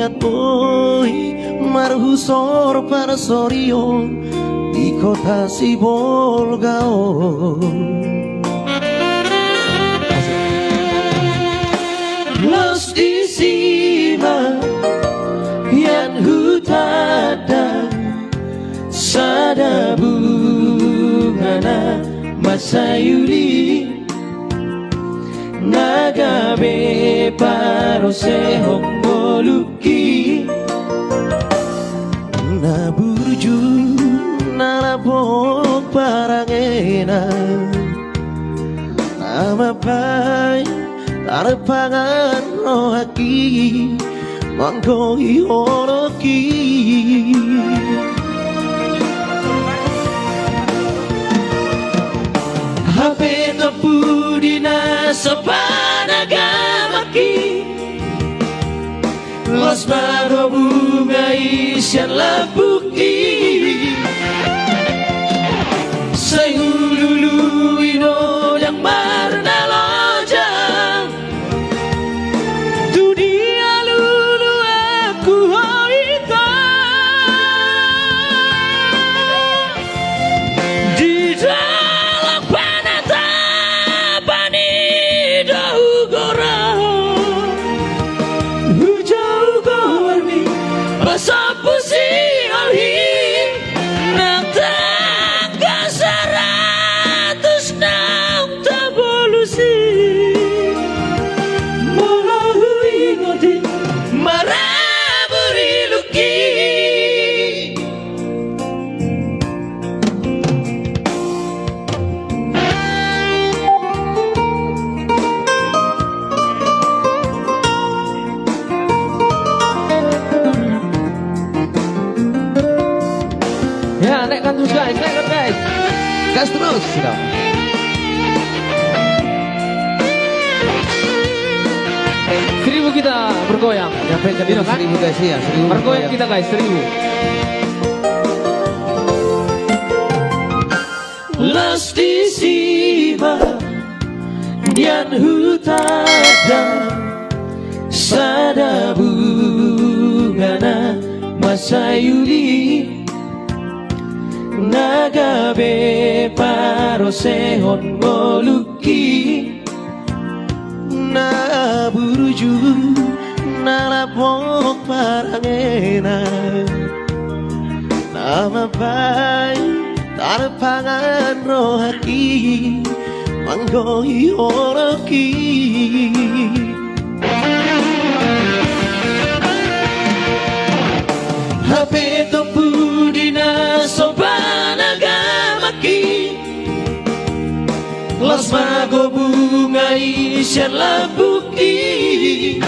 kiat boy marhusor para sorio di kota Sibolgao. Los di sima yan hutada sada bungana masayuli nagabe parose homboluki na burju nalabok parangena nama bay tarpangan rohaki mangkoi horoki Hape to pudina sapanagamaki Los bago bunga isyan labuki Say hululu ino yang marna lojang Dunia lulu aku hoita Di dalam panata bani dahu gorah Hujau gormi Basapu si alhi Nantang kasaratus nang tabolusi Molahui ngoti maraburi luki Ya, naikkan terus guys, naikkan guys. gas terus sudah. Seribu kita bergoyang. Sampai ke Gitu kan? 1000 guys ya, 1000 Bergoyang kita guys, 1000. Los di sima dian hutada sada bungana masayuli nagabe parose honmoluki na buruju nalapok parangena nama baik tarpangan rohaki manggoi horoki Hape to pudina sobanagamaki Los mago bunga isyan labuki